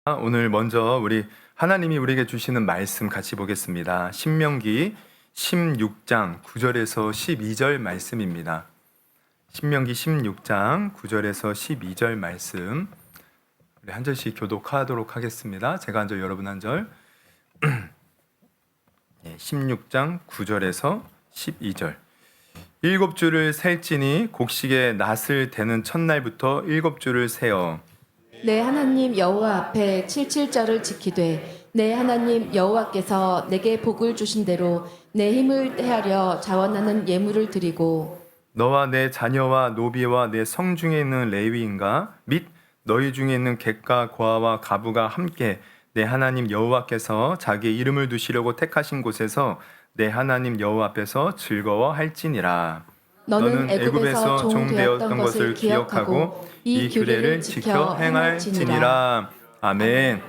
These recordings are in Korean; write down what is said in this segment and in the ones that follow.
오늘 먼저 우리 하나님이 우리에게 주시는 말씀 같이 보겠습니다. 신명기 16장 9절에서 12절 말씀입니다. 신명기 16장 9절에서 12절 말씀 우리 한 절씩 교독하도록 하겠습니다. 제가 한 절, 여러분 한 절. 16장 9절에서 12절. 7주를 셀지니 곡식의 낫을 대는 첫날부터 7주를 세어 내 하나님 여호와 앞에 77절을 지키되 내 하나님 여호와께서 내게 복을 주신 대로 내 힘을 헤아려 자원하는 예물을 드리고 너와 내 자녀와 노비와 내 성 중에 있는 레위인과 및 너희 중에 있는 객과 고아와 가부가 함께 내 하나님 여호와께서 자기의 이름을 두시려고 택하신 곳에서 내 하나님 여호와 앞에서 즐거워할지니라. 너는 애굽에서 종 되었던 것을 기억하고 이 규례를 지켜 행할지니라. 아멘.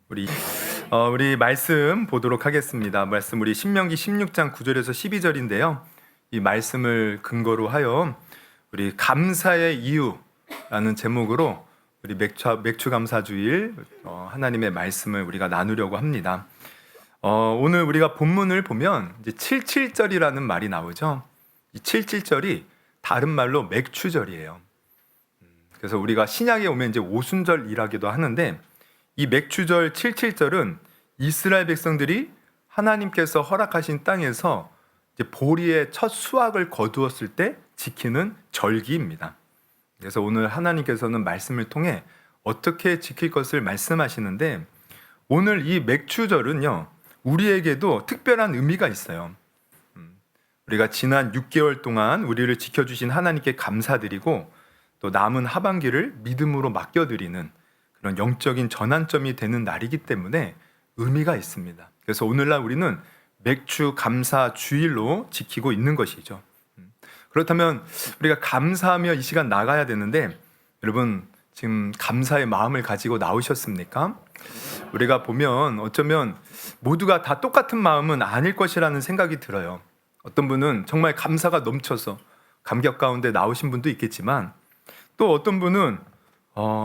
우리 말씀 보도록 하겠습니다. 말씀 우리 신명기 16장 9절에서 12절인데요. 이 말씀을 근거로 하여 우리 감사의 이유라는 제목으로 우리 맥주 감사 주일 하나님의 말씀을 우리가 나누려고 합니다. 오늘 우리가 본문을 보면 이제 77절이라는 말이 나오죠. 이 77절이 다른 말로 맥추절이에요. 그래서 우리가 신약에 오면 이제 오순절이라기도 하는데 이 맥추절 77절은 이스라엘 백성들이 하나님께서 허락하신 땅에서 이제 보리의 첫 수확을 거두었을 때 지키는 절기입니다. 그래서 오늘 하나님께서는 말씀을 통해 어떻게 지킬 것을 말씀하시는데 오늘 이 맥추절은요 우리에게도 특별한 의미가 있어요. 우리가 지난 6개월 동안 우리를 지켜주신 하나님께 감사드리고 또 남은 하반기를 믿음으로 맡겨드리는 그런 영적인 전환점이 되는 날이기 때문에 의미가 있습니다. 그래서 오늘날 우리는 맥주 감사 주일로 지키고 있는 것이죠. 그렇다면 우리가 감사하며 이 시간 나가야 되는데 여러분 지금 감사의 마음을 가지고 나오셨습니까? 우리가 보면 어쩌면 모두가 다 똑같은 마음은 아닐 것이라는 생각이 들어요. 어떤 분은 정말 감사가 넘쳐서 감격 가운데 나오신 분도 있겠지만 또 어떤 분은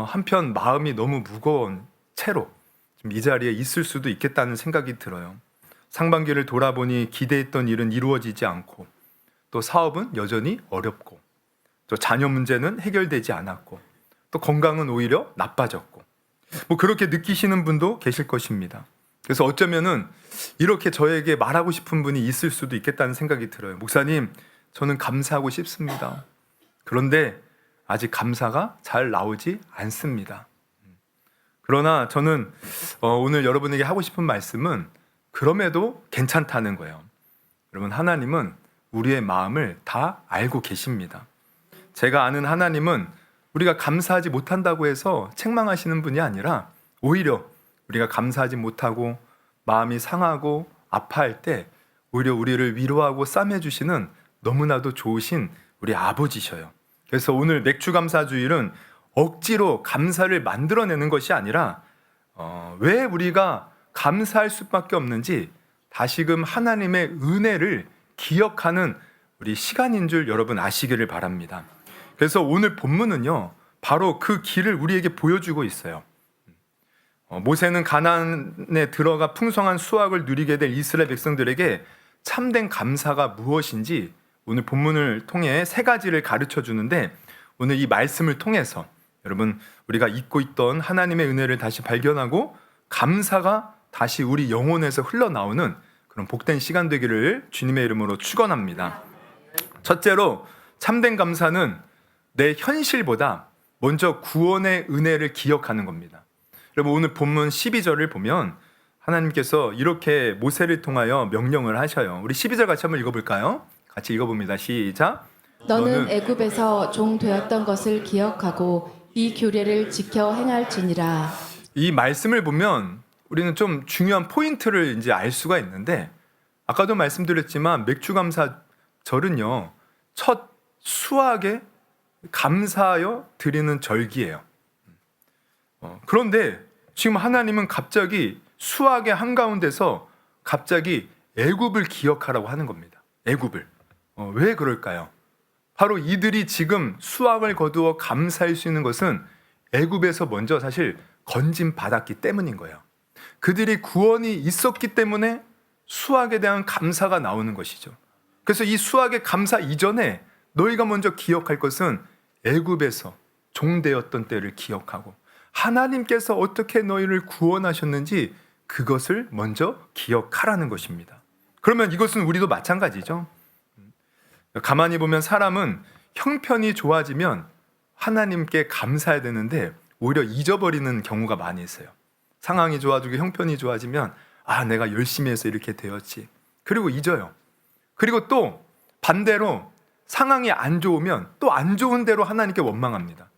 한편 마음이 너무 무거운 채로 지금 이 자리에 있을 수도 있겠다는 생각이 들어요. 상반기를 돌아보니 기대했던 일은 이루어지지 않고 또 사업은 여전히 어렵고 또 자녀 문제는 해결되지 않았고 또 건강은 오히려 나빠졌고 뭐 그렇게 느끼시는 분도 계실 것입니다. 그래서 어쩌면은 이렇게 저에게 말하고 싶은 분이 있을 수도 있겠다는 생각이 들어요. 목사님, 저는 감사하고 싶습니다. 그런데 아직 감사가 잘 나오지 않습니다. 그러나 저는 오늘 여러분에게 하고 싶은 말씀은 그럼에도 괜찮다는 거예요. 여러분, 하나님은 우리의 마음을 다 알고 계십니다. 제가 아는 하나님은 우리가 감사하지 못한다고 해서 책망하시는 분이 아니라 오히려 우리가 감사하지 못하고 마음이 상하고 아파할 때 오히려 우리를 위로하고 싸매주시는 너무나도 좋으신 우리 아버지셔요. 그래서 오늘 맥주감사주일은 억지로 감사를 만들어내는 것이 아니라 왜 우리가 감사할 수밖에 없는지 다시금 하나님의 은혜를 기억하는 우리 시간인 줄 여러분 아시기를 바랍니다. 그래서 오늘 본문은요 바로 그 길을 우리에게 보여주고 있어요. 모세는 가나안에 들어가 풍성한 수확을 누리게 될 이스라엘 백성들에게 참된 감사가 무엇인지 오늘 본문을 통해 세 가지를 가르쳐 주는데 오늘 이 말씀을 통해서 여러분 우리가 잊고 있던 하나님의 은혜를 다시 발견하고 감사가 다시 우리 영혼에서 흘러나오는 그런 복된 시간 되기를 주님의 이름으로 축원합니다. 첫째로 참된 감사는 내 현실보다 먼저 구원의 은혜를 기억하는 겁니다. 여러분 오늘 본문 12절을 보면 하나님께서 이렇게 모세를 통하여 명령을 하셔요. 우리 12절 같이 한번 읽어볼까요? 같이 읽어봅니다. 시작. 너는 애굽에서 종 되었던 것을 기억하고 이 규례를 지켜 행할지니라. 이 말씀을 보면 우리는 좀 중요한 포인트를 이제 알 수가 있는데 아까도 말씀드렸지만 맥주감사절은요 첫 수확에 감사하여 드리는 절기예요. 그런데 지금 하나님은 갑자기 수확의 한가운데서 갑자기 애굽을 기억하라고 하는 겁니다. 애굽을. 왜 그럴까요? 바로 이들이 지금 수확을 거두어 감사할 수 있는 것은 애굽에서 먼저 사실 건짐 받았기 때문인 거예요. 그들이 구원이 있었기 때문에 수학에 대한 감사가 나오는 것이죠. 그래서 이 수학의 감사 이전에 너희가 먼저 기억할 것은 애굽에서 종되었던 때를 기억하고 하나님께서 어떻게 너희를 구원하셨는지 그것을 먼저 기억하라는 것입니다. 그러면 이것은 우리도 마찬가지죠. 가만히 보면 사람은 형편이 좋아지면 하나님께 감사해야 되는데 오히려 잊어버리는 경우가 많이 있어요. 상황이 좋아지고 형편이 좋아지면 내가 열심히 해서 이렇게 되었지. 그리고 잊어요. 그리고 또 반대로 상황이 안 좋으면 또 안 좋은 대로 하나님께 원망합니다.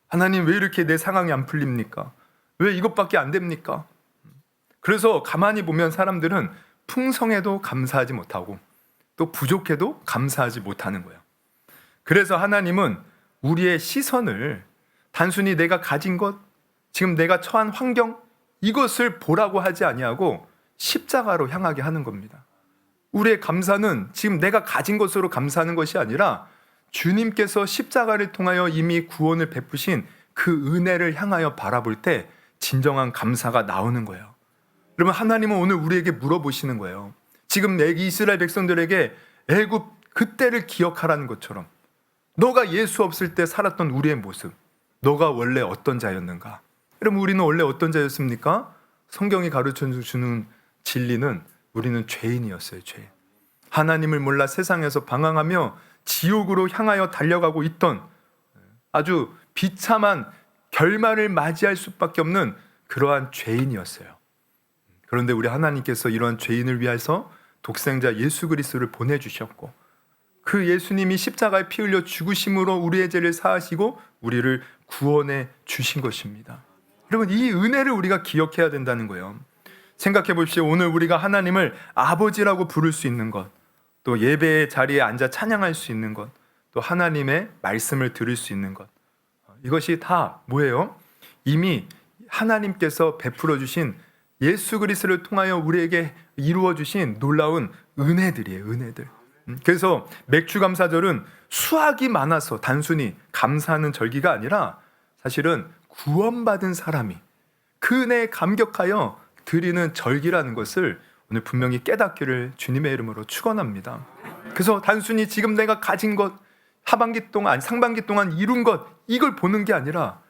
하나님 왜 이렇게 내 상황이 안 풀립니까? 왜 이것밖에 안 됩니까? 그래서 가만히 보면 사람들은 풍성해도 감사하지 못하고 또 부족해도 감사하지 못하는 거예요. 그래서 하나님은 우리의 시선을 단순히 내가 가진 것, 지금 내가 처한 환경 이것을 보라고 하지 아니하고 십자가로 향하게 하는 겁니다. 우리의 감사는 지금 내가 가진 것으로 감사하는 것이 아니라 주님께서 십자가를 통하여 이미 구원을 베푸신 그 은혜를 향하여 바라볼 때 진정한 감사가 나오는 거예요. 그러면 하나님은 오늘 우리에게 물어보시는 거예요. 지금 이스라엘 백성들에게 애굽 그때를 기억하라는 것처럼 너가 예수 없을 때 살았던 우리의 모습, 너가 원래 어떤 자였는가? 그럼 우리는 원래 어떤 자였습니까? 성경이 가르쳐주는 진리는 우리는 죄인이었어요. 죄인. 하나님을 몰라 세상에서 방황하며 지옥으로 향하여 달려가고 있던 아주 비참한 결말을 맞이할 수밖에 없는 그러한 죄인이었어요. 그런데 우리 하나님께서 이러한 죄인을 위해서 독생자 예수 그리스도를 보내주셨고 그 예수님이 십자가에 피 흘려 죽으심으로 우리의 죄를 사하시고 우리를 구원해 주신 것입니다. 여러분 이 은혜를 우리가 기억해야 된다는 거예요. 생각해 보십시오. 오늘 우리가 하나님을 아버지라고 부를 수 있는 것, 또 예배의 자리에 앉아 찬양할 수 있는 것, 또 하나님의 말씀을 들을 수 있는 것, 이것이 다 뭐예요? 이미 하나님께서 베풀어 주신 예수 그리스도를 통하여 우리에게 이루어 주신 놀라운 은혜들이에요. 은혜들. 그래서 맥주감사절은 수확이 많아서 단순히 감사하는 절기가 아니라 사실은 구원받은 사람이 그 은혜에 감격하여 드리는 절기라는 것을 오늘 분명히 깨닫기를 주님의 이름으로 축원합니다. 그래서 단순히 지금 내가 가진 것, 하반기 동안, 상반기 동안 이룬 것 이걸 보는 게 아니라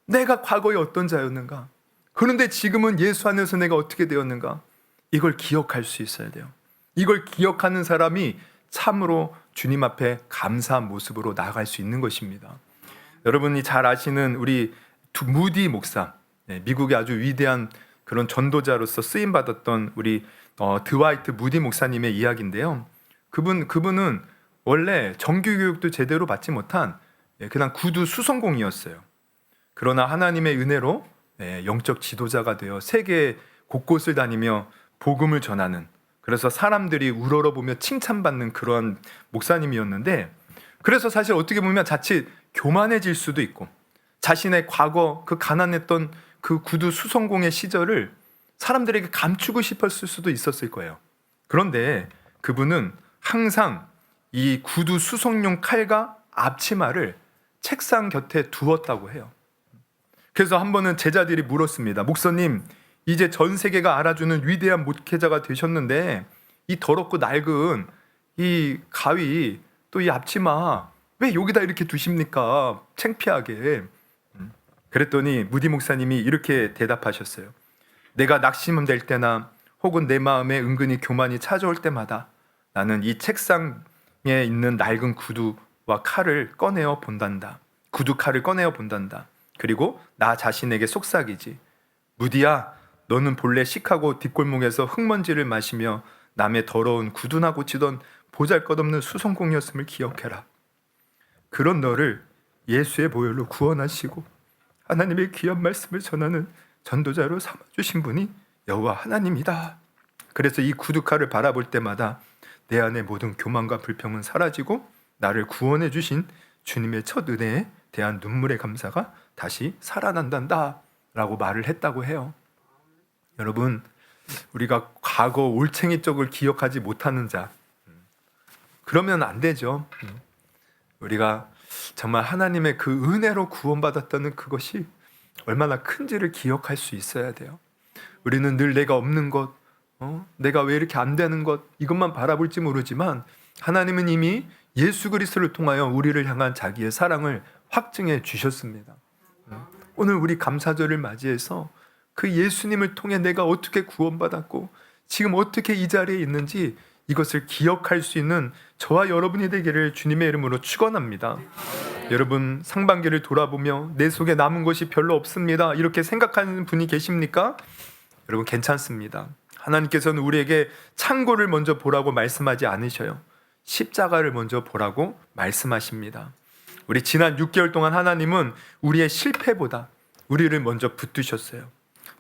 내가 과거에 어떤 자였는가, 그런데 지금은 예수 안에서 내가 어떻게 되었는가, 이걸 기억할 수 있어야 돼요. 이걸 기억하는 사람이 참으로 주님 앞에 감사한 모습으로 나아갈 수 있는 것입니다. 여러분이 잘 아시는 우리 무디 목사, 미국의 아주 위대한 그런 전도자로서 쓰임 받았던 우리 드와이트 무디 목사님의 이야기인데요. 그분은 원래 정규 교육도 제대로 받지 못한 그냥 구두 수성공이었어요. 그러나 하나님의 은혜로 영적 지도자가 되어 세계 곳곳을 다니며 복음을 전하는, 그래서 사람들이 우러러보며 칭찬받는 그러한 목사님이었는데, 그래서 사실 어떻게 보면 자칫 교만해질 수도 있고 자신의 과거 그 가난했던 그 구두 수성공의 시절을 사람들에게 감추고 싶었을 수도 있었을 거예요. 그런데 그분은 항상 이 구두 수성용 칼과 앞치마를 책상 곁에 두었다고 해요. 그래서 한 번은 제자들이 물었습니다. 목사님, 이제 전 세계가 알아주는 위대한 목회자가 되셨는데 이 더럽고 낡은 이 가위 또 이 앞치마 왜 여기다 이렇게 두십니까? 창피하게. 그랬더니 무디 목사님이 이렇게 대답하셨어요. 내가 낙심될 때나 혹은 내 마음에 은근히 교만이 찾아올 때마다 나는 이 책상에 있는 낡은 구두와 칼을 꺼내어 본단다. 구두 칼을 꺼내어 본단다. 그리고 나 자신에게 속삭이지. 무디야, 너는 본래 시카고 뒷골목에서 흙먼지를 마시며 남의 더러운 구두나 고치던 보잘것없는 수성공이었음을 기억해라. 그런 너를 예수의 보혈로 구원하시고 하나님의 귀한 말씀을 전하는 전도자로 삼아주신 분이 여호와 하나님이다. 그래서 이 구두칼을 바라볼 때마다 내 안의 모든 교만과 불평은 사라지고 나를 구원해 주신 주님의 첫 은혜에 대한 눈물의 감사가 다시 살아난단다 라고 말을 했다고 해요. 여러분, 우리가 과거 올챙이 쪽을 기억하지 못하는 자, 그러면 안 되죠. 우리가 정말 하나님의 그 은혜로 구원받았다는 그것이 얼마나 큰지를 기억할 수 있어야 돼요. 우리는 늘 내가 없는 것, 내가 왜 이렇게 안 되는 것, 이것만 바라볼지 모르지만 하나님은 이미 예수 그리스도를 통하여 우리를 향한 자기의 사랑을 확증해 주셨습니다. 오늘 우리 감사절을 맞이해서 그 예수님을 통해 내가 어떻게 구원받았고 지금 어떻게 이 자리에 있는지 이것을 기억할 수 있는 저와 여러분이 되기를 주님의 이름으로 축원합니다. 여러분, 상반기를 돌아보며 내 속에 남은 것이 별로 없습니다, 이렇게 생각하는 분이 계십니까? 여러분, 괜찮습니다. 하나님께서는 우리에게 창고를 먼저 보라고 말씀하지 않으셔요. 십자가를 먼저 보라고 말씀하십니다. 우리 지난 6개월 동안 하나님은 우리의 실패보다 우리를 먼저 붙드셨어요.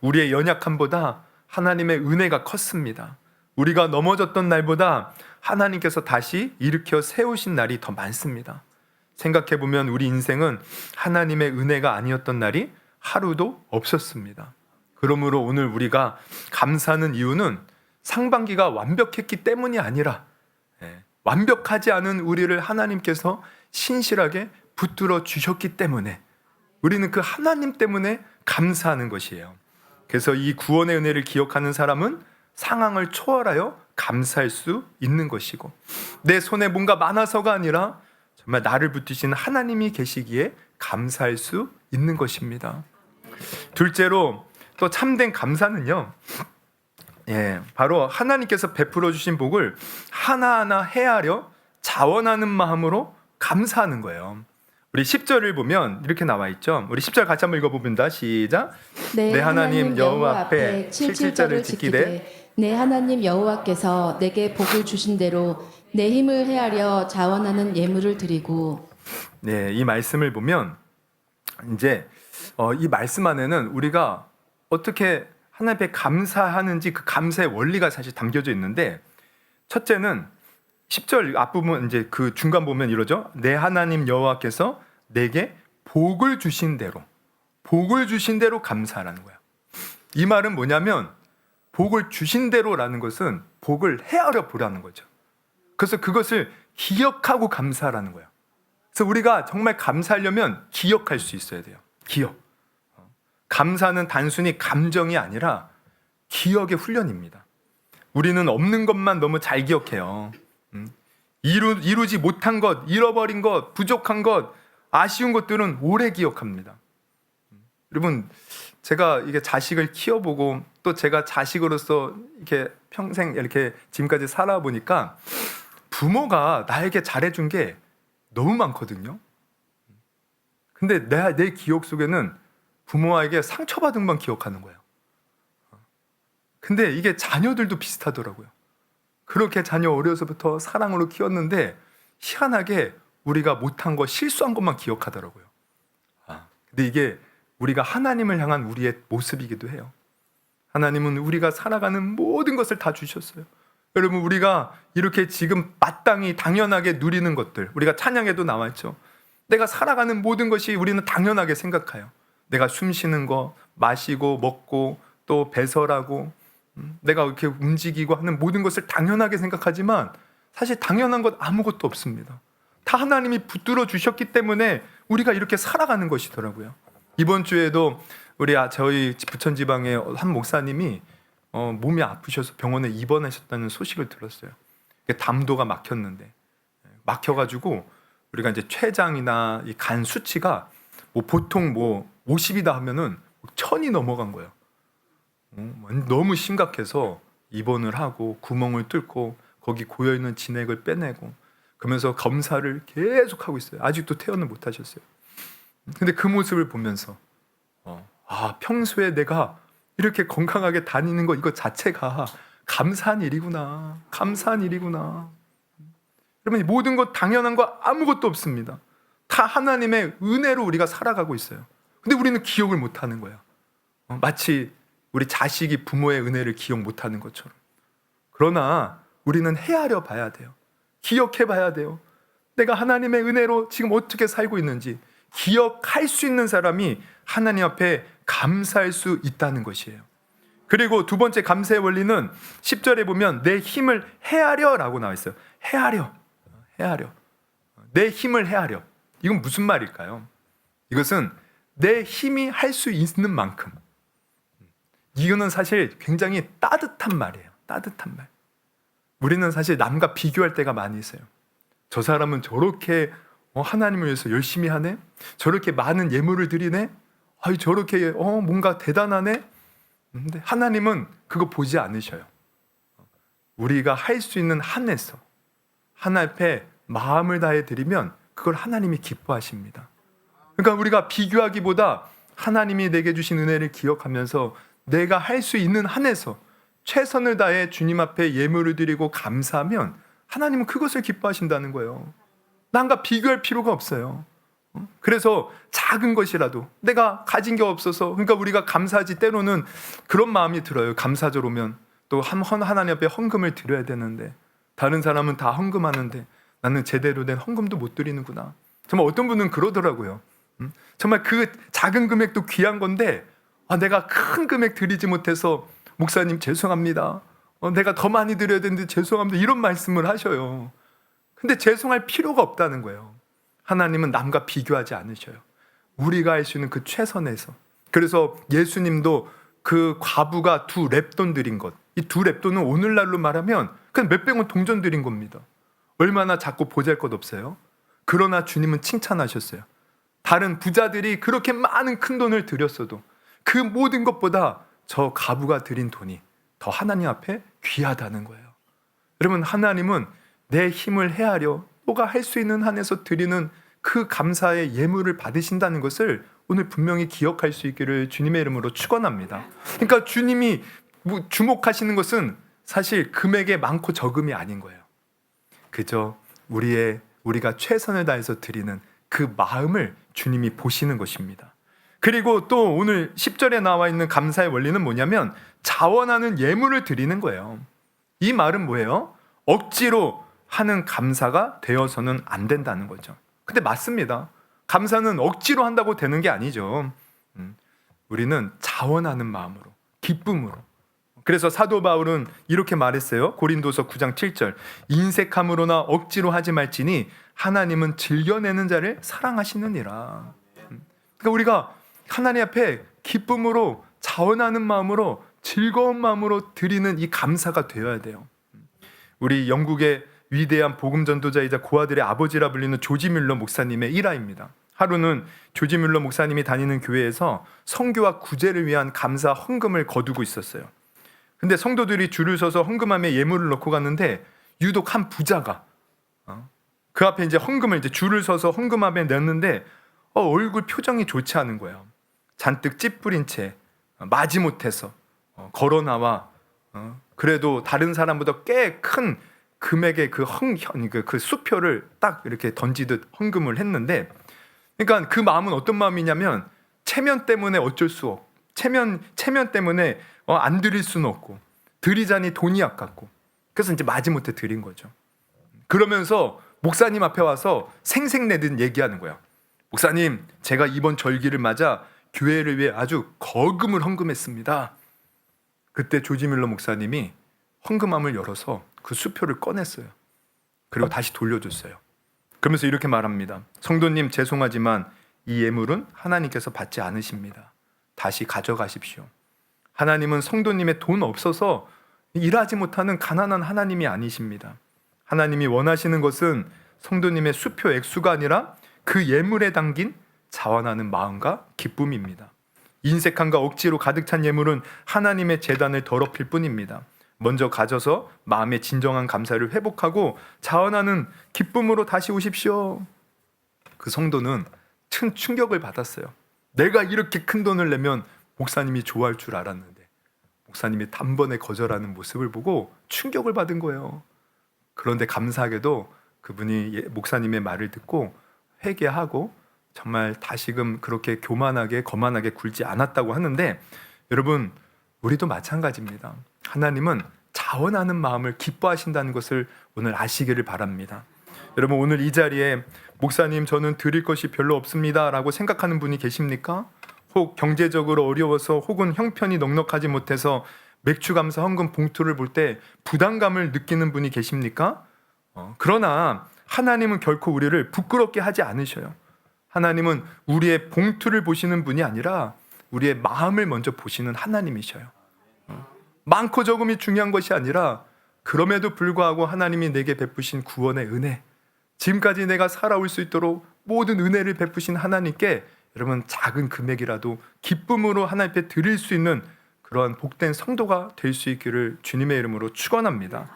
우리의 연약함보다 하나님의 은혜가 컸습니다. 우리가 넘어졌던 날보다 하나님께서 다시 일으켜 세우신 날이 더 많습니다. 생각해보면 우리 인생은 하나님의 은혜가 아니었던 날이 하루도 없었습니다. 그러므로 오늘 우리가 감사하는 이유는 상반기가 완벽했기 때문이 아니라 완벽하지 않은 우리를 하나님께서 신실하게 붙들어 주셨기 때문에 우리는 그 하나님 때문에 감사하는 것이에요. 그래서 이 구원의 은혜를 기억하는 사람은 상황을 초월하여 감사할 수 있는 것이고, 내 손에 뭔가 많아서가 아니라 정말 나를 붙드신 하나님이 계시기에 감사할 수 있는 것입니다. 둘째로 또 참된 감사는요, 바로 하나님께서 베풀어 주신 복을 하나하나 헤아려 자원하는 마음으로 감사하는 거예요. 우리 10절을 보면 이렇게 나와 있죠. 우리 10절 같이 한번 읽어봅니다. 시작. 내 하나님 여호와 앞에 칠칠절을 지키되 내 하나님 여호와께서 내게 복을 주신 대로 내 힘을 헤아려 자원하는 예물을 드리고. 네, 이 말씀을 보면 이제 이 말씀 안에는 우리가 어떻게 하나님 앞에 감사하는지 그 감사의 원리가 사실 담겨져 있는데, 첫째는 10절 앞부분 이제 그 중간 보면 이러죠. 내 하나님 여호와께서 내게 복을 주신 대로 감사하라는 거야. 이 말은 뭐냐면 복을 주신 대로라는 것은 복을 헤아려 보라는 거죠. 그래서 그것을 기억하고 감사하라는 거야. 그래서 우리가 정말 감사하려면 기억할 수 있어야 돼요. 기억. 감사는 단순히 감정이 아니라 기억의 훈련입니다. 우리는 없는 것만 너무 잘 기억해요. 이루지 못한 것, 잃어버린 것, 부족한 것, 아쉬운 것들은 오래 기억합니다. 여러분, 제가 이게 자식을 키워보고 또 제가 자식으로서 이렇게 평생 이렇게 지금까지 살아보니까 부모가 나에게 잘해준 게 너무 많거든요. 근데 내 기억 속에는 부모에게 상처받은 것만 기억하는 거예요. 근데 이게 자녀들도 비슷하더라고요. 그렇게 자녀 어려서부터 사랑으로 키웠는데 희한하게 우리가 못한 거, 실수한 것만 기억하더라고요. 근데 이게 우리가 하나님을 향한 우리의 모습이기도 해요. 하나님은 우리가 살아가는 모든 것을 다 주셨어요. 여러분, 우리가 이렇게 지금 마땅히 당연하게 누리는 것들, 우리가 찬양에도 나왔죠. 내가 살아가는 모든 것이 우리는 당연하게 생각해요. 내가 숨 쉬는 거, 마시고 먹고 또 배설하고 내가 이렇게 움직이고 하는 모든 것을 당연하게 생각하지만 사실 당연한 것 아무것도 없습니다. 다 하나님이 붙들어 주셨기 때문에 우리가 이렇게 살아가는 것이더라고요. 이번 주에도 저희 부천 지방의 한 목사님이 몸이 아프셔서 병원에 입원하셨다는 소식을 들었어요. 담도가 막혔는데 막혀가지고 우리가 이제 췌장이나 이 간 수치가 보통 50이다 하면은 1000이 넘어간 거예요. 너무 심각해서 입원을 하고 구멍을 뚫고 거기 고여있는 진액을 빼내고 그러면서 검사를 계속 하고 있어요. 아직도 퇴원을 못 하셨어요. 근데 그 모습을 보면서 평소에 내가 이렇게 건강하게 다니는 거 이거 자체가 감사한 일이구나. 여러분, 모든 것 당연한 거 아무것도 없습니다. 다 하나님의 은혜로 우리가 살아가고 있어요. 근데 우리는 기억을 못하는 거야. 마치 우리 자식이 부모의 은혜를 기억 못하는 것처럼. 그러나 우리는 헤아려 봐야 돼요. 기억해 봐야 돼요. 내가 하나님의 은혜로 지금 어떻게 살고 있는지 기억할 수 있는 사람이 하나님 앞에 감사할 수 있다는 것이에요. 그리고 두 번째 감사의 원리는 10절에 보면 내 힘을 헤아려라고 나와 있어요. 헤아려. 내 힘을 헤아려. 이건 무슨 말일까요? 이것은 내 힘이 할 수 있는 만큼. 이거는 사실 굉장히 따뜻한 말이에요. 따뜻한 말. 우리는 사실 남과 비교할 때가 많이 있어요. 저 사람은 저렇게 하나님을 위해서 열심히 하네? 저렇게 많은 예물을 드리네? 저렇게 뭔가 대단하네? 근데 하나님은 그거 보지 않으셔요. 우리가 할 수 있는 한에서 하나님 앞에 마음을 다해 드리면 그걸 하나님이 기뻐하십니다. 그러니까 우리가 비교하기보다 하나님이 내게 주신 은혜를 기억하면서 내가 할 수 있는 한에서 최선을 다해 주님 앞에 예물을 드리고 감사하면 하나님은 그것을 기뻐하신다는 거예요. 남과 비교할 필요가 없어요. 그래서 작은 것이라도 내가 가진 게 없어서, 그러니까 우리가 감사하지 때로는 그런 마음이 들어요. 감사절 오면 또 하나님 앞에 헌금을 드려야 되는데 다른 사람은 다 헌금하는데 나는 제대로 된 헌금도 못 드리는구나. 정말 어떤 분은 그러더라고요. 정말 그 작은 금액도 귀한 건데 내가 큰 금액 드리지 못해서 목사님 죄송합니다. 내가 더 많이 드려야 되는데 죄송합니다. 이런 말씀을 하셔요. 근데 죄송할 필요가 없다는 거예요. 하나님은 남과 비교하지 않으셔요. 우리가 할 수 있는 그 최선에서. 그래서 예수님도 그 과부가 2렙돈 드린 것, 이 2렙돈은 오늘날로 말하면 그냥 몇백 원 동전 드린 겁니다. 얼마나 작고 보잘것없어요. 그러나 주님은 칭찬하셨어요. 다른 부자들이 그렇게 많은 큰 돈을 드렸어도 그 모든 것보다 저 과부가 드린 돈이 더 하나님 앞에 귀하다는 거예요. 여러분, 하나님은 내 힘을 헤아려 너가 할 수 있는 한에서 드리는 그 감사의 예물을 받으신다는 것을 오늘 분명히 기억할 수 있기를 주님의 이름으로 축원합니다. 그러니까 주님이 주목하시는 것은 사실 금액의 많고 적음이 아닌 거예요. 그저 우리가 최선을 다해서 드리는 그 마음을 주님이 보시는 것입니다. 그리고 또 오늘 10절에 나와 있는 감사의 원리는 뭐냐면 자원하는 예물을 드리는 거예요. 이 말은 뭐예요? 억지로 하는 감사가 되어서는 안 된다는 거죠. 근데 맞습니다. 감사는 억지로 한다고 되는 게 아니죠. 우리는 자원하는 마음으로, 기쁨으로. 그래서 사도 바울은 이렇게 말했어요. 고린도서 9장 7절. 인색함으로나 억지로 하지 말지니 하나님은 즐겨내는 자를 사랑하시느니라. 그러니까 우리가 하나님 앞에 기쁨으로, 자원하는 마음으로, 즐거운 마음으로 드리는 이 감사가 되어야 돼요. 우리 영국의 위대한 복음 전도자이자 고아들의 아버지라 불리는 조지 뮬러 목사님의 일화입니다. 하루는 조지 뮬러 목사님이 다니는 교회에서 선교와 구제를 위한 감사 헌금을 거두고 있었어요. 근데 성도들이 줄을 서서 헌금함에 예물을 넣고 갔는데 유독 한 부자가 그 앞에 이제 헌금을 줄을 서서 헌금함에 넣는데 얼굴 표정이 좋지 않은 거예요. 잔뜩 찌푸린 채 마지못해서 걸어 나와 그래도 다른 사람보다 꽤 큰 금액의 그 수표를 딱 이렇게 던지듯 헌금을 했는데, 그러니까 그 마음은 어떤 마음이냐면 체면 때문에 어쩔 수 없고 체면 때문에 안 드릴 수는 없고 드리자니 돈이 아깝고 그래서 이제 마지못해 드린 거죠. 그러면서 목사님 앞에 와서 생색내듯 얘기하는 거야. 목사님, 제가 이번 절기를 맞아 교회를 위해 아주 거금을 헌금했습니다. 그때 조지 뮬러 목사님이 헌금함을 열어서 그 수표를 꺼냈어요. 그리고 다시 돌려줬어요. 그러면서 이렇게 말합니다. 성도님, 죄송하지만 이 예물은 하나님께서 받지 않으십니다. 다시 가져가십시오. 하나님은 성도님의 돈 없어서 일하지 못하는 가난한 하나님이 아니십니다. 하나님이 원하시는 것은 성도님의 수표 액수가 아니라 그 예물에 담긴 자원하는 마음과 기쁨입니다. 인색함과 억지로 가득 찬 예물은 하나님의 제단을 더럽힐 뿐입니다. 먼저 가져서 마음의 진정한 감사를 회복하고 자원하는 기쁨으로 다시 오십시오. 그 성도는 큰 충격을 받았어요. 내가 이렇게 큰 돈을 내면 목사님이 좋아할 줄 알았는데 목사님이 단번에 거절하는 모습을 보고 충격을 받은 거예요. 그런데 감사하게도 그분이 목사님의 말을 듣고 회개하고 정말 다시금 그렇게 교만하게 거만하게 굴지 않았다고 하는데, 여러분, 우리도 마찬가지입니다. 하나님은 자원하는 마음을 기뻐하신다는 것을 오늘 아시기를 바랍니다. 여러분, 오늘 이 자리에 목사님, 저는 드릴 것이 별로 없습니다 라고 생각하는 분이 계십니까? 혹 경제적으로 어려워서 혹은 형편이 넉넉하지 못해서 맥주감사 헌금 봉투를 볼 때 부담감을 느끼는 분이 계십니까? 그러나 하나님은 결코 우리를 부끄럽게 하지 않으셔요. 하나님은 우리의 봉투를 보시는 분이 아니라 우리의 마음을 먼저 보시는 하나님이셔요. 많고 적음이 중요한 것이 아니라 그럼에도 불구하고 하나님이 내게 베푸신 구원의 은혜, 지금까지 내가 살아올 수 있도록 모든 은혜를 베푸신 하나님께 여러분 작은 금액이라도 기쁨으로 하나님 앞에 드릴 수 있는 그러한 복된 성도가 될 수 있기를 주님의 이름으로 축원합니다.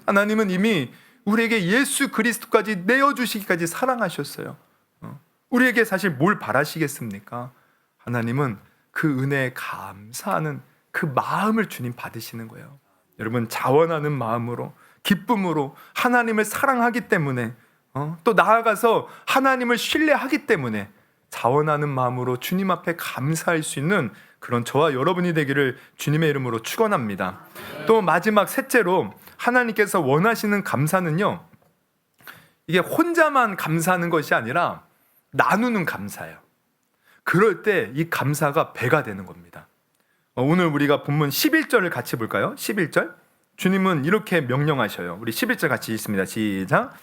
하나님은 이미 우리에게 예수 그리스도까지 내어주시기까지 사랑하셨어요. 우리에게 사실 뭘 바라시겠습니까? 하나님은 그 은혜에 감사하는 그 마음을 주님 받으시는 거예요. 여러분 자원하는 마음으로 기쁨으로 하나님을 사랑하기 때문에 또 나아가서 하나님을 신뢰하기 때문에 자원하는 마음으로 주님 앞에 감사할 수 있는 그런 저와 여러분이 되기를 주님의 이름으로 축원합니다. 또 마지막 셋째로 하나님께서 원하시는 감사는요, 이게 혼자만 감사하는 것이 아니라 나누는 감사예요. 그럴 때 이 감사가 배가 되는 겁니다. 오늘 우리가 본문 11절을 같이 볼까요? 11절. 주님은 이렇게 명령하셔요. 우리 11절 같이 읽습니다. 시작.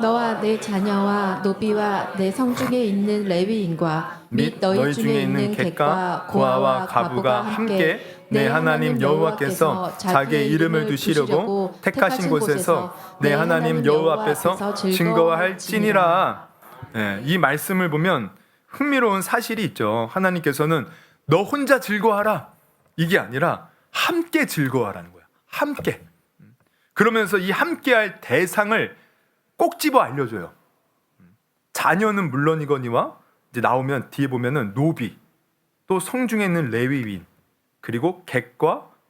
너와 내 자녀와 노비와 내 성중에 있는 레위인과 및 너희 중에 있는 객과 고아와 과부가 함께 내 하나님 여호와께서 자기의 이름을 두시려고 택하신 곳에서 내 하나님 여호와 앞에서 증거할지니라. 네, 이 말씀을 보면 흥미로운 사실이 있죠. 하나님께서는 너 혼자 즐거워하라 이게 아니라 함께 즐거워하라는 거야. 함께. 그러면서 이 함께할 대상을 꼭 집어 알려줘요. 자녀는 물론이거니와 이제 나오면 뒤에 보면은 노비, 또 성중에 있는 레위인, 그리고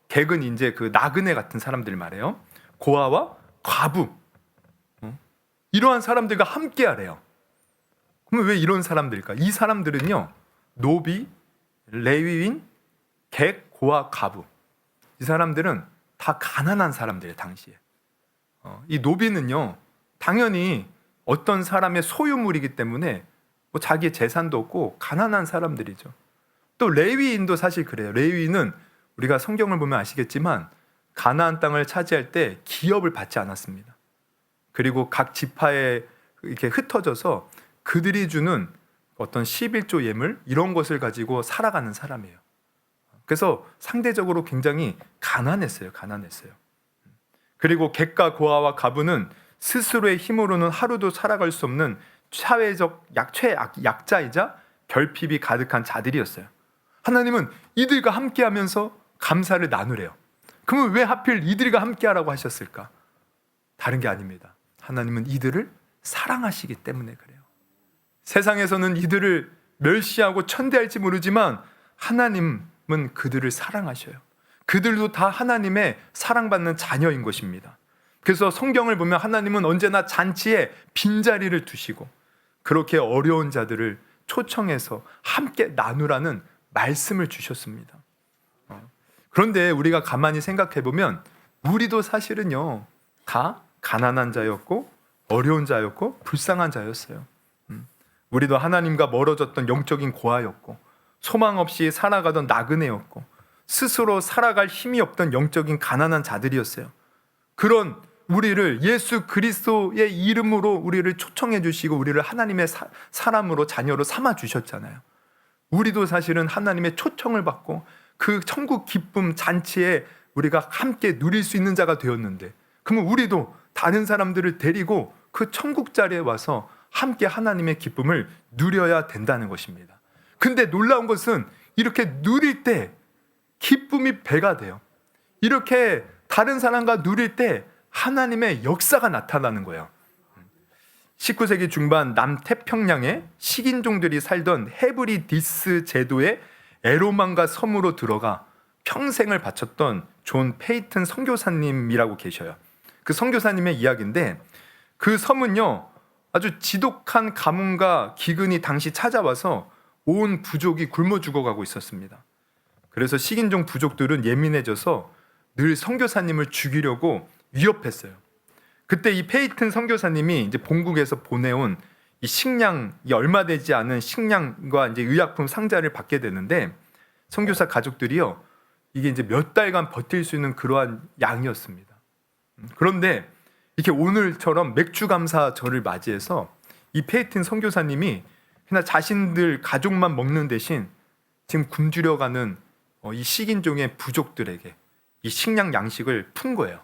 객은 이제 그 나그네 같은 사람들 말이에요. 고아와 과부, 이러한 사람들과 함께하래요. 그러면 왜 이런 사람들일까? 이 사람들은요, 노비, 레위인, 객, 고아, 과부. 이 사람들은 다 가난한 사람들이에요, 당시에. 이 노비는요, 당연히 어떤 사람의 소유물이기 때문에 뭐 자기의 재산도 없고 가난한 사람들이죠. 또 레위인도 사실 그래요. 레위인은 우리가 성경을 보면 아시겠지만 가나안 땅을 차지할 때 기업을 받지 않았습니다. 그리고 각 지파에 이렇게 흩어져서 그들이 주는 어떤 11조 예물 이런 것을 가지고 살아가는 사람이에요. 그래서 상대적으로 굉장히 가난했어요. 그리고 객과 고아와 과부는 스스로의 힘으로는 하루도 살아갈 수 없는 사회적 최약자이자 결핍이 가득한 자들이었어요. 하나님은 이들과 함께하면서 감사를 나누래요. 그러면 왜 하필 이들과 함께하라고 하셨을까? 다른 게 아닙니다. 하나님은 이들을 사랑하시기 때문에 그래요. 세상에서는 이들을 멸시하고 천대할지 모르지만 하나님은 그들을 사랑하셔요. 그들도 다 하나님의 사랑받는 자녀인 것입니다. 그래서 성경을 보면 하나님은 언제나 잔치에 빈자리를 두시고 그렇게 어려운 자들을 초청해서 함께 나누라는 말씀을 주셨습니다. 그런데 우리가 가만히 생각해 보면 우리도 사실은요 다 가난한 자였고 어려운 자였고 불쌍한 자였어요. 우리도 하나님과 멀어졌던 영적인 고아였고 소망 없이 살아가던 나그네였고 스스로 살아갈 힘이 없던 영적인 가난한 자들이었어요. 그런 우리를 예수 그리스도의 이름으로 우리를 초청해 주시고 우리를 하나님의 사람으로 자녀로 삼아 주셨잖아요. 우리도 사실은 하나님의 초청을 받고 그 천국 기쁨 잔치에 우리가 함께 누릴 수 있는 자가 되었는데 그러면 우리도 다른 사람들을 데리고 그 천국 자리에 와서 함께 하나님의 기쁨을 누려야 된다는 것입니다. 근데 놀라운 것은 이렇게 누릴 때 기쁨이 배가 돼요. 이렇게 다른 사람과 누릴 때 하나님의 역사가 나타나는 거예요. 19세기 중반 남태평양에 식인종들이 살던 헤브리디스 제도의 에로만가 섬으로 들어가 평생을 바쳤던 존 페이튼 선교사님이라고 계셔요. 그 선교사님의 이야기인데 그 섬은요 아주 지독한 가뭄과 기근이 당시 찾아와서 온 부족이 굶어 죽어가고 있었습니다. 그래서 식인종 부족들은 예민해져서 늘 선교사님을 죽이려고 위협했어요. 그때 이 페이튼 선교사님이 이제 본국에서 보내온 이 식량이 얼마 되지 않은 식량과 이제 의약품 상자를 받게 되는데 선교사 가족들이요 이게 이제 몇 달간 버틸 수 있는 그러한 양이었습니다. 그런데 이렇게 오늘처럼 맥주감사절을 맞이해서 이 페이튼 선교사님이 그냥 자신들 가족만 먹는 대신 지금 굶주려가는 이 식인종의 부족들에게 이 식량 양식을 푼 거예요.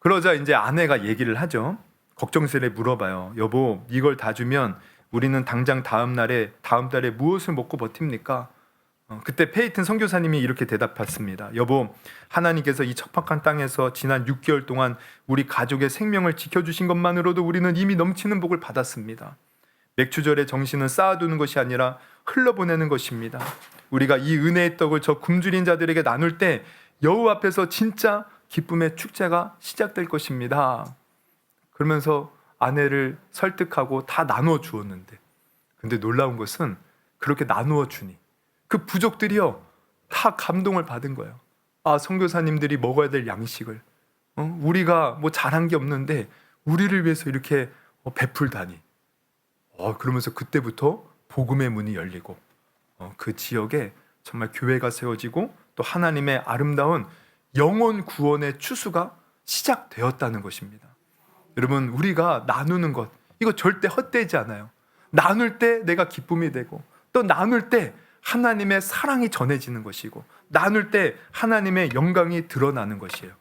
그러자 이제 아내가 얘기를 하죠. 걱정스레 물어봐요. 여보, 이걸 다 주면 우리는 당장 다음 달에 무엇을 먹고 버팁니까? 그때 페이튼 선교사님이 이렇게 대답했습니다. 여보, 하나님께서 이 척박한 땅에서 지난 6개월 동안 우리 가족의 생명을 지켜주신 것만으로도 우리는 이미 넘치는 복을 받았습니다. 맥주절의 정신은 쌓아두는 것이 아니라 흘러보내는 것입니다. 우리가 이 은혜의 떡을 저 굶주린 자들에게 나눌 때 여호와 앞에서 진짜 기쁨의 축제가 시작될 것입니다. 그러면서 아내를 설득하고 다 나누어 주었는데, 근데 놀라운 것은 그렇게 나누어 주니 그 부족들이요 다 감동을 받은 거예요. 아, 선교사님들이 먹어야 될 양식을 우리가 뭐 잘한 게 없는데 우리를 위해서 이렇게 베풀다니. 그러면서 그때부터 복음의 문이 열리고 그 지역에 정말 교회가 세워지고 또 하나님의 아름다운 영혼 구원의 추수가 시작되었다는 것입니다. 여러분, 우리가 나누는 것, 이거 절대 헛되지 않아요. 나눌 때 내가 기쁨이 되고, 또 나눌 때 하나님의 사랑이 전해지는 것이고, 나눌 때 하나님의 영광이 드러나는 것이에요.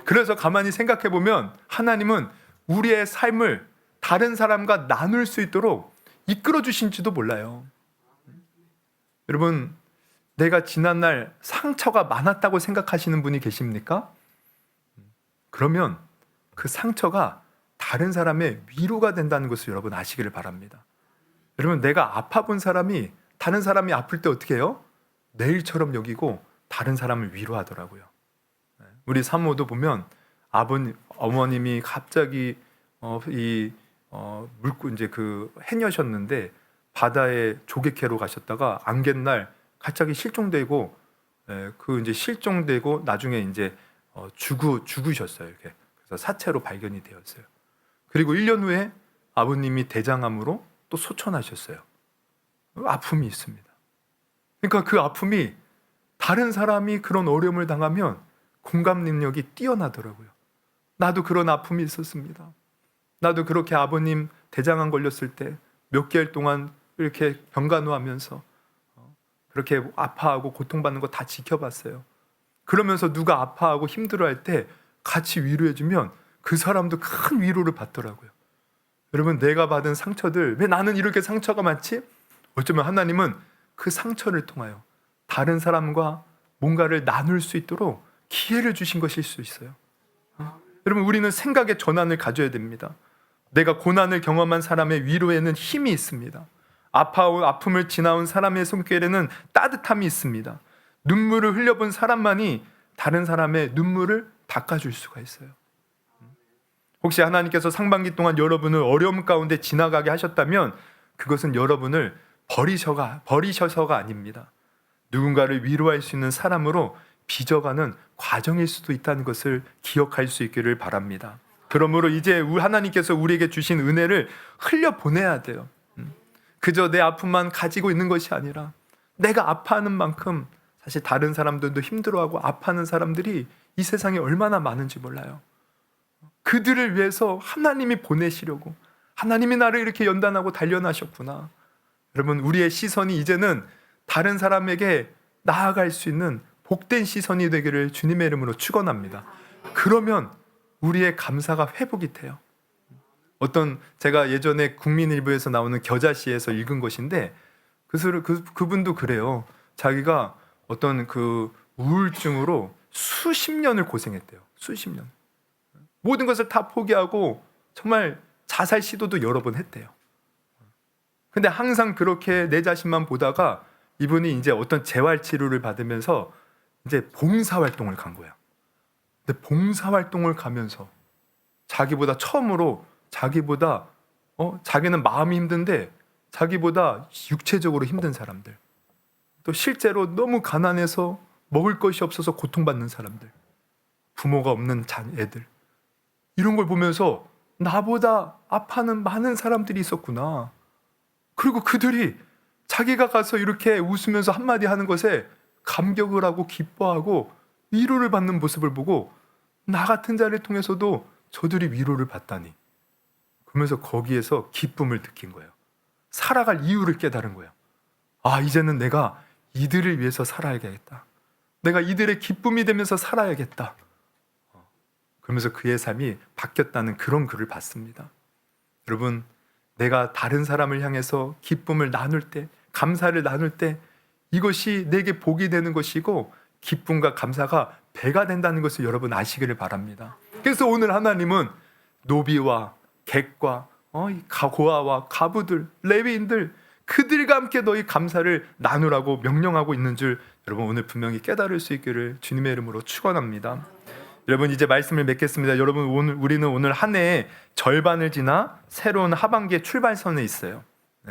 그래서 가만히 생각해 보면 하나님은 우리의 삶을 다른 사람과 나눌 수 있도록 이끌어 주신지도 몰라요. 여러분, 내가 지난날 상처가 많았다고 생각하시는 분이 계십니까? 그러면 그 상처가 다른 사람의 위로가 된다는 것을 여러분 아시기를 바랍니다. 여러분, 내가 아파본 사람이 다른 사람이 아플 때 어떻게 해요? 내일처럼 여기고 다른 사람을 위로하더라고요. 우리 사모도 보면 어머님이 갑자기 물고 이제 그 해녀셨는데 바다에 조개캐로 가셨다가 안갯날 갑자기 실종되고 그 이제 실종되고 나중에 이제 죽으셨어요. 이렇게. 그래서 사체로 발견이 되었어요. 그리고 1년 후에 아버님이 대장암으로 또 소천하셨어요. 아픔이 있습니다. 그러니까 그 아픔이 다른 사람이 그런 어려움을 당하면 공감 능력이 뛰어나더라고요. 나도 그런 아픔이 있었습니다. 나도 그렇게 아버님 대장암 걸렸을 때 몇 개월 동안 이렇게 병간호하면서 그렇게 아파하고 고통받는 거 다 지켜봤어요. 그러면서 누가 아파하고 힘들어할 때 같이 위로해주면 그 사람도 큰 위로를 받더라고요. 여러분, 내가 받은 상처들, 왜 나는 이렇게 상처가 많지? 어쩌면 하나님은 그 상처를 통하여 다른 사람과 뭔가를 나눌 수 있도록 기회를 주신 것일 수 있어요. 여러분, 우리는 생각의 전환을 가져야 됩니다. 내가 고난을 경험한 사람의 위로에는 힘이 있습니다. 아픔을 지나온 사람의 손길에는 따뜻함이 있습니다. 눈물을 흘려본 사람만이 다른 사람의 눈물을 닦아줄 수가 있어요. 혹시 하나님께서 상반기 동안 여러분을 어려움 가운데 지나가게 하셨다면 그것은 여러분을 버리셔서가 아닙니다. 누군가를 위로할 수 있는 사람으로 빚어가는 과정일 수도 있다는 것을 기억할 수 있기를 바랍니다. 그러므로 이제 하나님께서 우리에게 주신 은혜를 흘려보내야 돼요. 그저 내 아픔만 가지고 있는 것이 아니라 내가 아파하는 만큼 사실 다른 사람들도 힘들어하고 아파하는 사람들이 이 세상에 얼마나 많은지 몰라요. 그들을 위해서 하나님이 보내시려고, 하나님이 나를 이렇게 연단하고 단련하셨구나. 여러분, 우리의 시선이 이제는 다른 사람에게 나아갈 수 있는 복된 시선이 되기를 주님의 이름으로 축원합니다. 그러면 우리의 감사가 회복이 돼요. 제가 예전에 국민일보에서 나오는 겨자씨에서 읽은 것인데 그분도 그래요. 자기가 어떤 그 우울증으로 수십 년을 고생했대요. 수십 년. 모든 것을 다 포기하고 정말 자살 시도도 여러 번 했대요. 근데 항상 그렇게 내 자신만 보다가 이분이 이제 어떤 재활 치료를 받으면서 이제 봉사활동을 간 거야. 근데 봉사활동을 가면서 처음으로 자기보다 자기는 마음이 힘든데 자기보다 육체적으로 힘든 사람들, 또 실제로 너무 가난해서 먹을 것이 없어서 고통받는 사람들, 부모가 없는 애들, 이런 걸 보면서 나보다 아파하는 많은 사람들이 있었구나. 그리고 그들이 자기가 가서 이렇게 웃으면서 한마디 하는 것에 감격을 하고 기뻐하고 위로를 받는 모습을 보고 나 같은 자를 통해서도 저들이 위로를 받다니. 그러면서 거기에서 기쁨을 느낀 거예요. 살아갈 이유를 깨달은 거예요. 아, 이제는 내가 이들을 위해서 살아야겠다. 내가 이들의 기쁨이 되면서 살아야겠다. 그러면서 그의 삶이 바뀌었다는 그런 글을 봤습니다. 여러분, 내가 다른 사람을 향해서 기쁨을 나눌 때, 감사를 나눌 때 이것이 내게 복이 되는 것이고 기쁨과 감사가 배가 된다는 것을 여러분 아시기를 바랍니다. 그래서 오늘 하나님은 노비와 객과 고아와 과부들, 레위인들, 그들과 함께 너희 감사를 나누라고 명령하고 있는 줄 여러분 오늘 분명히 깨달을 수 있기를 주님의 이름으로 축원합니다. 여러분, 이제 말씀을 맺겠습니다. 여러분, 우리는 오늘 한 해의 절반을 지나 새로운 하반기의 출발선에 있어요.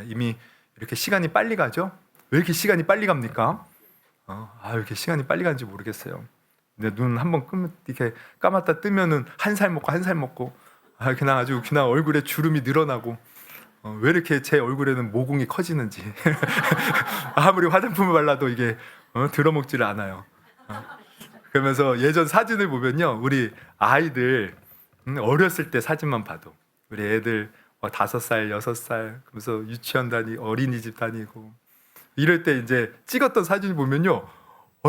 이미 이렇게 시간이 빨리 가죠? 왜 이렇게 시간이 빨리 갑니까? 왜 이렇게 시간이 빨리 가는지 모르겠어요. 근데 눈 한번 이렇게 감았다 뜨면은 한 살 먹고 그냥 얼굴에 주름이 늘어나고 왜 이렇게 제 얼굴에는 모공이 커지는지 아무리 화장품을 발라도 이게 들어먹지를 않아요. 그러면서 예전 사진을 보면요, 우리 아이들 어렸을 때 사진만 봐도 우리 애들 5살, 6살 그러면서 유치원 다니고 어린이집 다니고 이럴 때 이제 찍었던 사진을 보면요,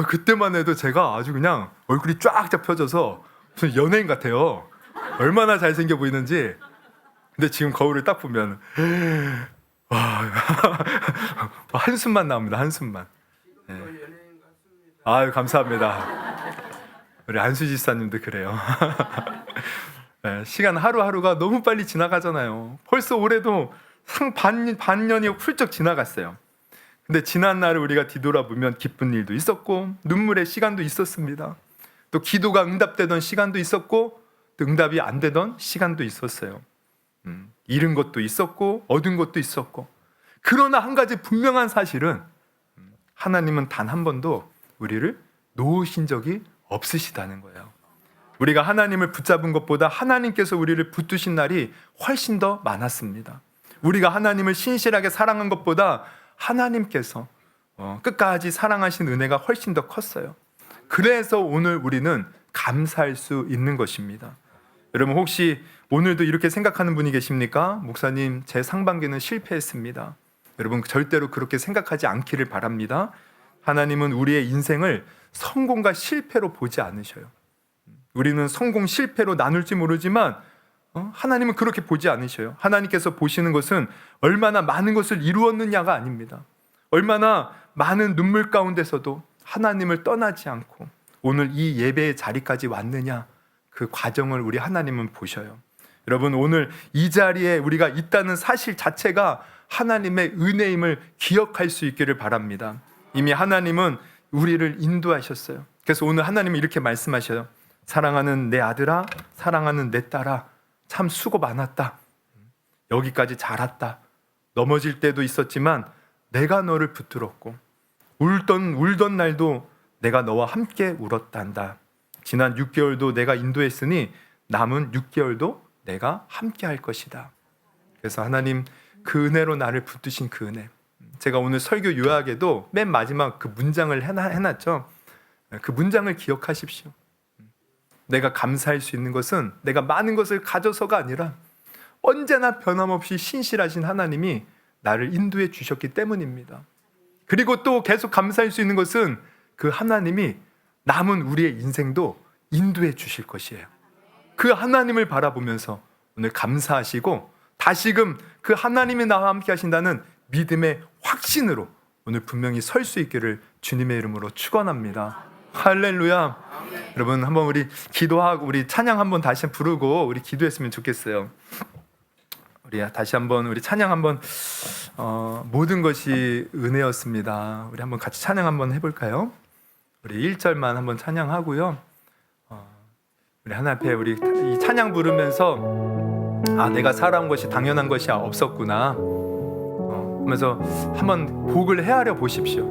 그때만 해도 제가 아주 그냥 얼굴이 쫙 잡혀져서 무슨 연예인 같아요. 얼마나 잘생겨 보이는지. 근데 지금 거울을 딱 보면 한숨만 나옵니다. 한숨만. 네. 아유, 감사합니다. 우리 안수 지사님도 그래요. 네, 시간 하루하루가 너무 빨리 지나가잖아요. 벌써 올해도 반년이 훌쩍 지나갔어요. 근데 지난 날을 우리가 뒤돌아보면 기쁜 일도 있었고 눈물의 시간도 있었습니다. 또 기도가 응답되던 시간도 있었고 또 응답이 안 되던 시간도 있었어요. 잃은 것도 있었고 얻은 것도 있었고, 그러나 한 가지 분명한 사실은 하나님은 단 한 번도 우리를 놓으신 적이 없으시다는 거예요. 우리가 하나님을 붙잡은 것보다 하나님께서 우리를 붙드신 날이 훨씬 더 많았습니다. 우리가 하나님을 신실하게 사랑한 것보다 하나님께서 끝까지 사랑하신 은혜가 훨씬 더 컸어요. 그래서 오늘 우리는 감사할 수 있는 것입니다. 여러분, 혹시 오늘도 이렇게 생각하는 분이 계십니까? 목사님, 제 상반기는 실패했습니다. 여러분, 절대로 그렇게 생각하지 않기를 바랍니다. 하나님은 우리의 인생을 성공과 실패로 보지 않으셔요. 우리는 성공, 실패로 나눌지 모르지만 하나님은 그렇게 보지 않으셔요. 하나님께서 보시는 것은 얼마나 많은 것을 이루었느냐가 아닙니다. 얼마나 많은 눈물 가운데서도 하나님을 떠나지 않고 오늘 이 예배의 자리까지 왔느냐, 그 과정을 우리 하나님은 보셔요. 여러분, 오늘 이 자리에 우리가 있다는 사실 자체가 하나님의 은혜임을 기억할 수 있기를 바랍니다. 이미 하나님은 우리를 인도하셨어요. 그래서 오늘 하나님은 이렇게 말씀하셔요. 사랑하는 내 아들아, 사랑하는 내 딸아, 참 수고 많았다. 여기까지 자랐다. 넘어질 때도 있었지만 내가 너를 붙들었고 울던 날도 내가 너와 함께 울었단다. 지난 6개월도 내가 인도했으니 남은 6개월도 내가 함께 할 것이다. 그래서 하나님, 그 은혜로 나를 붙드신 그 은혜. 제가 오늘 설교 요약에도 맨 마지막 그 문장을 해놨죠. 그 문장을 기억하십시오. 내가 감사할 수 있는 것은 내가 많은 것을 가져서가 아니라 언제나 변함없이 신실하신 하나님이 나를 인도해 주셨기 때문입니다. 그리고 또 계속 감사할 수 있는 것은 그 하나님이 남은 우리의 인생도 인도해 주실 것이에요. 그 하나님을 바라보면서 오늘 감사하시고 다시금 그 하나님이 나와 함께 하신다는 믿음의 확신으로 오늘 분명히 설 수 있기를 주님의 이름으로 축원합니다. 할렐루야. 여러분, 한번 우리 기도하고 우리 찬양 한번 다시 부르고 우리 기도했으면 좋겠어요. 우리 다시 한번 우리 찬양 한번 모든 것이 은혜였습니다. 우리 한번 같이 찬양 한번 해볼까요? 우리 1절만 한번 찬양하고요. 우리 하나님 앞에 우리 이 찬양 부르면서 내가 살아온 것이 당연한 것이 없었구나 하면서 한번 복을 헤아려 보십시오.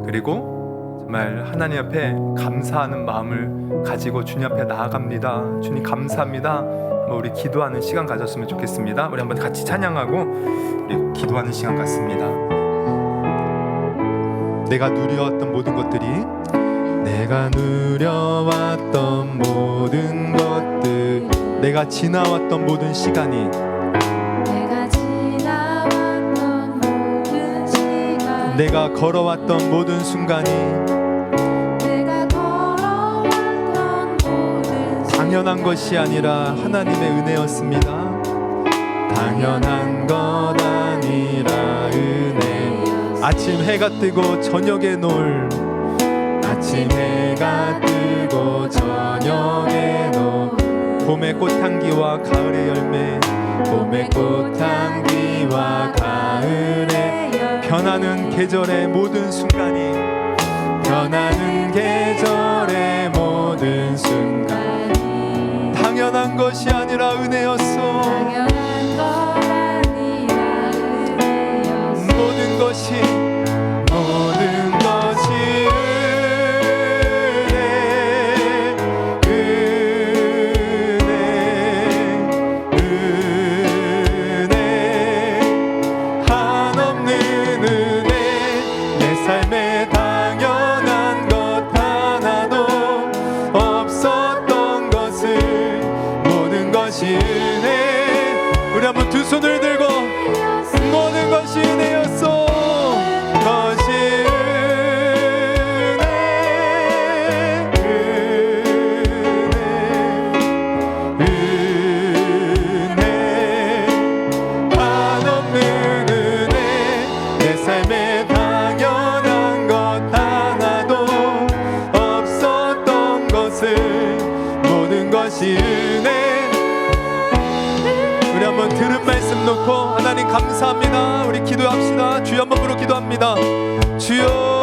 그리고 정말 하나님 앞에 감사하는 마음을 가지고 주님 앞에 나아갑니다. 주님 감사합니다. 우리 기도하는 시간 가졌으면 좋겠습니다. 우리 한번 같이 찬양하고 우리 기도하는 시간 갖습니다. 내가 누려왔던 모든 것들이, 내가 누려왔던 모든 것들, 내가 지나왔던 모든 시간이, 내가 지나왔던 내가 걸어왔던 모든 순간이 당연한 것이 아니라 하나님의 은혜였습니다. 당연한 것 아니라 은혜. 아침 해가 뜨고 저녁에 놀, 아침 해가 뜨고 저녁에 놀, 봄의 꽃향기와 가을의 열매, 봄의 꽃향기와 가을의 변하는 계절의 모든 순간이, 변하는 계절의 모든 순간, 당연한 것이 아니라 은혜였어. 모든 것이 삶에 당연한 것 하나도 없었던 것을, 모든 것이 은혜. 우리 한번 두 손을 들고 모든 것이 은혜였어. 것이 은혜, 은혜, 한없는 은혜. 내 삶에 당연한 것 하나도 없었던 것을, 모든 것이 은혜. 우리 한번 들은 말씀 놓고 하나님 감사합니다. 우리 기도합시다. 주여 한번 부르고 기도합니다. 주여.